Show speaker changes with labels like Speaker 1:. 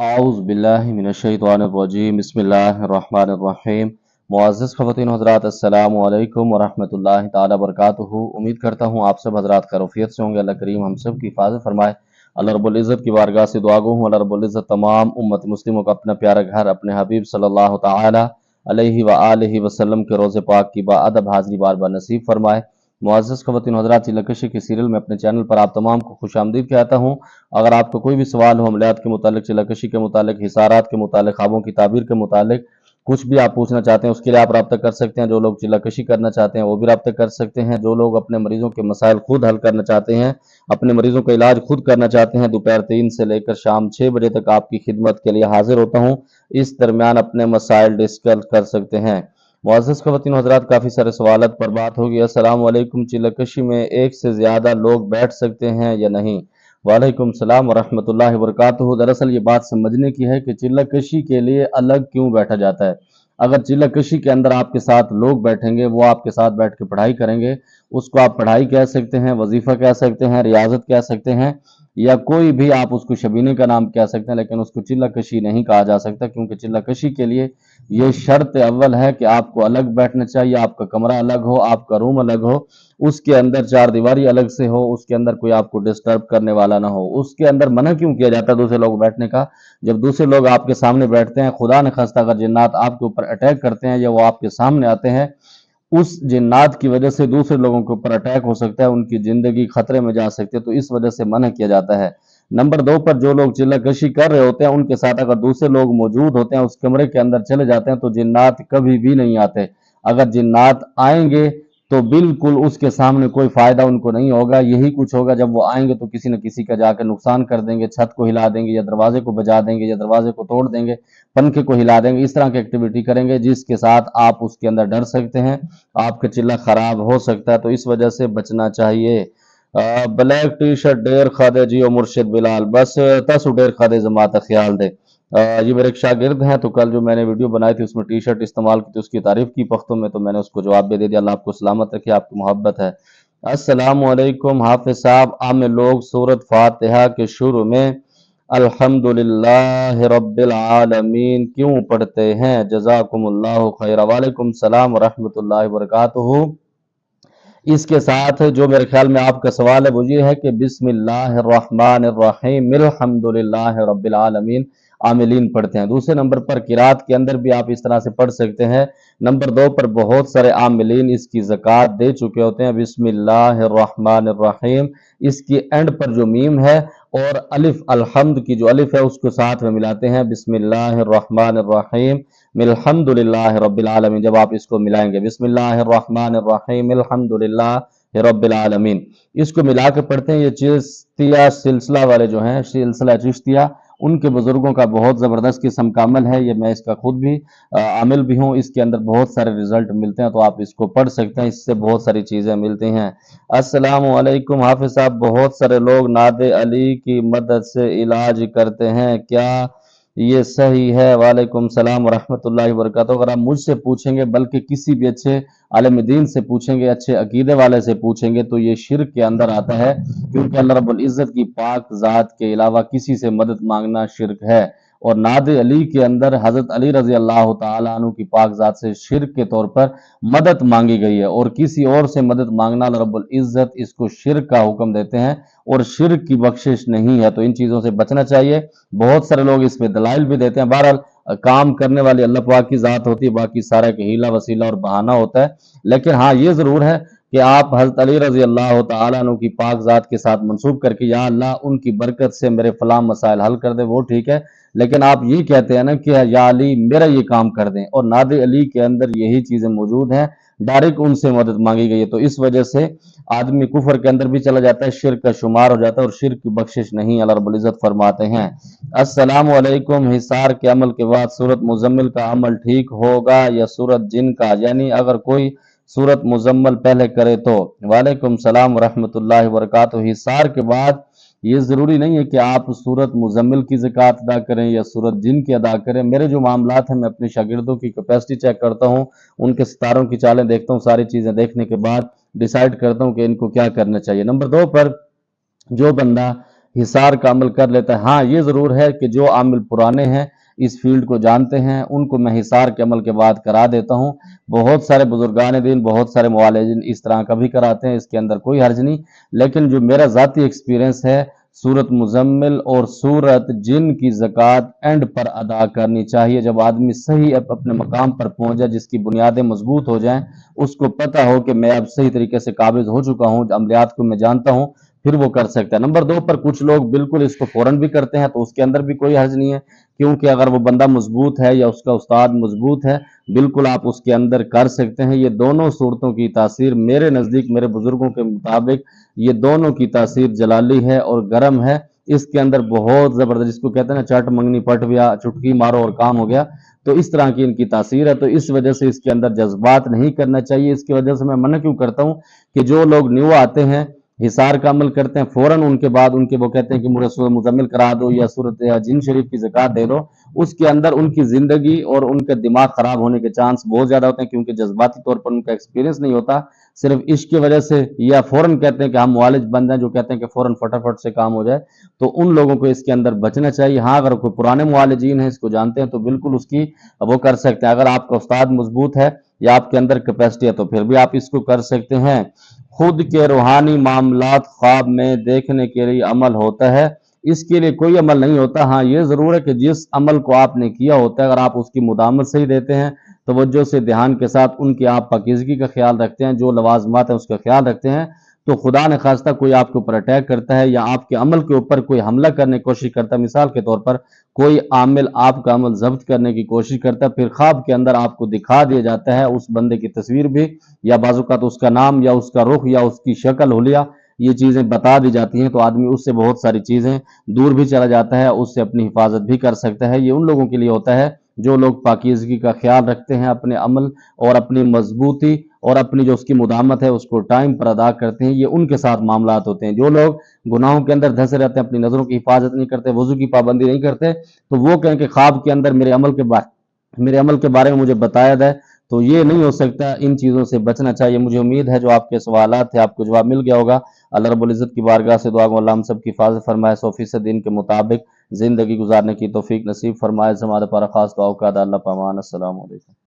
Speaker 1: आउज़ बिल्लाहि मिनश्शैतानिर्रजीम बिस्मिल्लाहिर्रहमानिर्रहीम। मुअज़्ज़ज़ ख़वातीन हज़रात, अस्सलामु अलैकुम वरहमतुल्लाहि ताला बरकातुहू। उम्मीद करता हूँ आप सब हज़रात खैरियत से होंगे। अल्लाह करीम हम सब की हिफाज़त फरमाए। अल्लाह रब्बुल इज़्ज़त की बारगाह से दुआ गो हूँ, अल्लाह रब्बुल इज़्ज़त तमाम उम्मत मुस्लिमों का अपना प्यारा घर अपने हबीब सल्लल्लाहु ताला अलैहि व आलिहि वसल्लम के रोज़े पाक की बाअदब हाज़िरी बार बार नसीब फरमाए। मुअज़्ज़ज़ ख़वातीन हज़रात, चिल्लाकशी के सीरियल में अपने चैनल पर आप तमाम को खुशामदीद कहता हूँ। अगर आपको कोई भी सवाल हो अमलियात के मुतालिक, चिल्लाकशी के मुतालिक, हिसारात के मुतालिक, ख्वाबों की ताबीर के मुतालिक, कुछ भी आप पूछना चाहते हैं उसके लिए आप रब्ता कर सकते हैं। जो लोग चिल्लाकशी करना चाहते हैं वो भी रब्ता कर सकते हैं। जो लोग अपने मरीजों के मसाइल खुद हल करना चाहते हैं, अपने मरीजों का इलाज खुद करना चाहते हैं, दोपहर 3 से लेकर शाम 6 बजे तक आपकी खिदमत के लिए हाजिर होता हूँ। इस दरमियान अपने मसाइल डिस्कस कर सकते हैं। मुअज़्ज़ज़ ख़वातीन हज़रात, काफ़ी सारे सवालत पर बात होगी। अस्सलाम वालेकुम, चिल्लाकशी में एक से ज़्यादा लोग बैठ सकते हैं या नहीं? वालेकुम सलाम वरहमतुल्लाहि वबरकातुहू। दरअसल ये बात समझने की है कि चिल्लाकशी के लिए अलग क्यों बैठा जाता है। अगर चिल्लाकशी के अंदर आपके साथ लोग बैठेंगे, वो आपके साथ बैठ के पढ़ाई करेंगे, उसको आप पढ़ाई कह सकते हैं, वजीफ़ा कह सकते हैं, रियाजत कह सकते हैं, या कोई भी आप उसको शबीने का नाम कह सकते हैं, लेकिन उसको चिल्लाकशी नहीं कहा जा सकता, क्योंकि चिल्लाकशी के लिए ये शर्त अव्वल है कि आपको अलग बैठना चाहिए, आपका कमरा अलग हो, आपका रूम अलग हो, उसके अंदर चार दीवारी अलग से हो, उसके अंदर कोई आपको डिस्टर्ब करने वाला ना हो। उसके अंदर मना क्यों किया जाता है दूसरे लोग बैठने का? जब दूसरे लोग आपके सामने बैठते हैं, खुदा न खास्ता अगर जिन्नात आपके ऊपर अटैक करते हैं या वो आपके सामने आते हैं, उस जिन्नात की वजह से दूसरे लोगों के ऊपर अटैक हो सकता है, उनकी जिंदगी खतरे में जा सकती है, तो इस वजह से मना किया जाता है। नंबर 2 पर जो लोग चिल्लाकशी कर रहे होते हैं, उनके साथ अगर दूसरे लोग मौजूद होते हैं, उस कमरे के अंदर चले जाते हैं, तो जिन्नात कभी भी नहीं आते। अगर जिन्नात आएंगे तो बिल्कुल उसके सामने कोई फायदा उनको नहीं होगा। यही कुछ होगा, जब वो आएंगे तो किसी न किसी का जाकर नुकसान कर देंगे, छत को हिला देंगे या दरवाजे को बजा देंगे या दरवाजे को तोड़ देंगे, पंखे को हिला देंगे। इस तरह की एक्टिविटी करेंगे जिसके साथ आप उसके अंदर डर सकते हैं, आपका चिल्ला खराब हो सकता है, तो इस वजह से बचना चाहिए। ब्लैक टी शर्ट डेर खादे जियो मुर्शिद बिलाल, बस तस डेर खादे जमात ख्याल दे। ये मेरे एक शागिर्द हैं, तो कल जो मैंने वीडियो बनाई थी उसमें टी शर्ट इस्तेमाल की थी, उसकी तारीफ की पख्तों में, तो मैंने उसको जवाब भी दे दिया। अल्लाह आपको सलामत रखे, आपकी मोहब्बत है। अस्सलाम वालेकुम हाफिज साहब, आम लोग सूरत फातिहा के शुरू में अल्हम्दुलिल्लाह रब्बिल आलमीन क्यों पढ़ते हैं? जज़ाकुमुल्लाहु खैरा। वालेकुम सलाम वरहमतुल्लाहि वबरकातुहू। इसके साथ जो मेरे ख्याल में आपका सवाल है वो ये है कि बिस्मिल्लाहिर्रहमानिर्रहीम अल्हम्दुलिल्लाहि रब्बिल आलमीन आमिलीन पढ़ते हैं। दूसरे नंबर पर किरात के अंदर भी आप इस तरह से पढ़ सकते हैं। नंबर 2 पर बहुत सारे आमिलीन इसकी ज़कात दे चुके होते हैं। बिस्मिल्लाहिर्रहमानिर्रहीम, इसकी एंड पर जो मीम है और अलिफ अल्हम्द की जो अलिफ है उसको साथ में मिलाते हैं, बिस्मिल्लाहिर्रहमानिर्रहीम अल्हम्दुलिल्लाह रब्बिल आलमीन। जब आप इसको मिलाएंगे, बिस्मिल्लाहिर्रहमानिर्रहीम अल्हम्दुलिल्लाह रब्बिल आलमीन, इसको मिला के पढ़ते हैं। ये चिश्तिया सिलसिला वाले जो हैं, सिलसिला चिश्तिया, उनके बुजुर्गों का बहुत ज़बरदस्त किस्म का अमल है। ये मैं इसका खुद भी आमिल भी हूँ। इसके अंदर बहुत सारे रिजल्ट मिलते हैं, तो आप इसको पढ़ सकते हैं, इससे बहुत सारी चीज़ें मिलती हैं। अस्सलाम वालेकुम हाफिज साहब, बहुत सारे लोग नादे अली की मदद से इलाज करते हैं, क्या ये सही है? वालेकुम सलाम वरहमतुल्लाहि वबरकातुहू। अगर आप मुझसे पूछेंगे, बल्कि किसी भी अच्छे आलिम दीन से पूछेंगे, अच्छे अकीदे वाले से पूछेंगे, तो ये शिर्क के अंदर आता है, क्योंकि अल्लाह रब्बुल इज़्ज़त की पाक ज़ात के अलावा किसी से मदद मांगना शिर्क है। और नादे अली के अंदर हज़रत अली रज़ी अल्लाह तआला अन्हु की पाक ज़ात से शिर्क के तौर पर मदद मांगी गई है, और किसी और से मदद मांगना अल्लाह रब्बुल इज़्ज़त इसको शिर्क का हुक्म देते हैं, और शिर्क की बख्शिश नहीं है। तो इन चीज़ों से बचना चाहिए। बहुत सारे लोग इस पे दलाइल भी देते हैं। बहरहाल काम करने वाली अल्लाह पाक की ज़ात होती है, बाकी सारा के हीला वसीला और बहाना होता है। लेकिन हाँ, ये ज़रूर है कि आप हज़रत अली रज़ी अल्लाह तआला अन्हु की पाक ज़ात के साथ मंसूब करके, या अल्लाह उनकी बरकत से मेरे फलां मसाइल हल कर दे, वो ठीक है। लेकिन आप ये कहते हैं ना कि या अली मेरा ये काम कर दें, और नादे अली के अंदर यही चीज़ें मौजूद हैं, डायरेक्ट उनसे मदद मांगी गई है, तो इस वजह से आदमी कुफर के अंदर भी चला जाता है, शिर्क का शुमार हो जाता है, और शिर्क की बख्शिश नहीं अल्लाह रब्बुल इज़्ज़त फरमाते हैं। अस्सलाम वालेकुम, हिसार के अमल के बाद सूरत मुजम्मिल का अमल ठीक होगा या सूरत जिन का? यानी अगर कोई सूरत मुजम्मल पहले करे तो? वालेकुम सलाम रहमतुल्लाहि व बरकातुहू। हिसार के बाद ये ज़रूरी नहीं है कि आप सूरत मुजम्मिल की ज़कात अदा करें या सूरत जिन की अदा करें। मेरे जो मामलात हैं, मैं अपने शागिर्दों की कैपेसिटी चेक करता हूँ, उनके सितारों की चालें देखता हूँ, सारी चीज़ें देखने के बाद डिसाइड करता हूँ कि इनको क्या करना चाहिए। नंबर 2 पर जो बंदा हिसार का अमल कर लेता है। हाँ, ये ज़रूर है कि जो आमिल पुराने हैं, इस फील्ड को जानते हैं, उनको मैं हिसार के अमल के बाद करा देता हूँ। बहुत सारे बुजुर्गान दीन, बहुत सारे मुआलिजीन इस तरह का भी कराते हैं, इसके अंदर कोई हर्ज नहीं। लेकिन जो मेरा ज़ाती एक्सपीरियंस है, सूरत मुजम्मिल और सूरत जिन की ज़कात एंड पर अदा करनी चाहिए। जब आदमी सही अपने मकाम पर पहुंच जाए, जिसकी बुनियादें मजबूत हो जाएं, उसको पता हो कि मैं अब सही तरीके से काबिज हो चुका हूँ, अमलियात को मैं जानता हूँ, फिर वो कर सकता है। नंबर 2 पर कुछ लोग बिल्कुल इसको फौरन भी करते हैं, तो उसके अंदर भी कोई हर्ज नहीं है, क्योंकि अगर वो बंदा मजबूत है या उसका उस्ताद मजबूत है, बिल्कुल आप उसके अंदर कर सकते हैं। ये दोनों सूरतों की तासीर मेरे नज़दीक, मेरे बुजुर्गों के मुताबिक, ये दोनों की तासीर जलाली है और गर्म है। इसके अंदर बहुत ज़बरदस्त, जिसको कहते हैं ना चट मंगनी पट गया, चुटकी मारो और काम हो गया, तो इस तरह की इनकी तासीर है। तो इस वजह से इसके अंदर जज्बात नहीं करना चाहिए। इसकी वजह से मैं मना क्यों करता हूँ कि जो लोग न्यू आते हैं, हिसार का अमल करते हैं, फौरन उनके बाद उनके वो कहते हैं कि मुझे सूरत मुजम्मिल करा दो या सूरत या जिन शरीफ की ज़कात दे दो, उसके अंदर उनकी ज़िंदगी और उनका दिमाग ख़राब होने के चांस बहुत ज़्यादा होते हैं, क्योंकि जज्बाती तौर पर उनका एक्सपीरियंस नहीं होता, सिर्फ इश्क की वजह से, या फौरन कहते हैं कि हम मुआलिज बंद हैं, जो कहते हैं कि फौरन फटाफट से काम हो जाए। तो उन लोगों को इसके अंदर बचना चाहिए। हाँ, अगर कोई पुराने मुआलिजीन हैं, इसको जानते हैं, तो बिल्कुल उसकी वो कर सकते हैं। अगर आपका उस्ताद मजबूत है या आपके अंदर कैपेसिटी है, तो फिर भी आप इसको कर सकते हैं। खुद के रूहानी मामलात ख्वाब में देखने के लिए अमल होता है, इसके लिए कोई अमल नहीं होता। हाँ, ये ज़रूर है कि जिस अमल को आपने किया होता है, अगर आप उसकी मुदामत सही देते हैं, तवज्जो से, ध्यान के साथ, उनकी आप पाकीज़गी का ख्याल रखते हैं, जो लवाजमात है उसका ख्याल रखते हैं, तो खुदा न खास्ता कोई आपके ऊपर अटैक करता है या आपके अमल के ऊपर कोई हमला करने की कोशिश करता है, मिसाल के तौर पर कोई आमिल आपका अमल जब्त करने की कोशिश करता है, फिर ख्वाब के अंदर आपको दिखा दिया जाता है उस बंदे की तस्वीर भी, या बाजुका तो उसका नाम या उसका रुख या उसकी शक्ल हुलिया, ये चीज़ें बता दी जाती हैं, तो आदमी उससे बहुत सारी चीज़ें दूर भी चला जाता है, उससे अपनी हिफाजत भी कर सकता है। ये उन लोगों के लिए होता है जो लोग पाकीज़गी का ख्याल रखते हैं, अपने अमल और अपनी मजबूती और अपनी जो उसकी मुदामत है उसको टाइम पर अदा करते हैं। ये उनके साथ मामलात होते हैं। जो लोग गुनाहों के अंदर धंसे रहते हैं, अपनी नज़रों की हिफाजत नहीं करते, वजू की पाबंदी नहीं करते, तो वो कहें कि ख्वाब के अंदर मेरे अमल के बारे में मुझे बताया जाए, तो ये नहीं हो सकता। इन चीज़ों से बचना चाहिए। मुझे उम्मीद है जो आपके सवालात थे आपको जवाब मिल गया होगा। अल्लाह रब्बुल इज़्ज़त की बारगाह से दुआ अल्लाह हम सब की हिफाजत फरमाए, 100% दिन के मुताबिक ज़िंदगी गुजारने की तौफीक नसीब फरमाए। हमारे पर खास दुआ का अल्लाह पामान। अस्सलाम वालेकुम।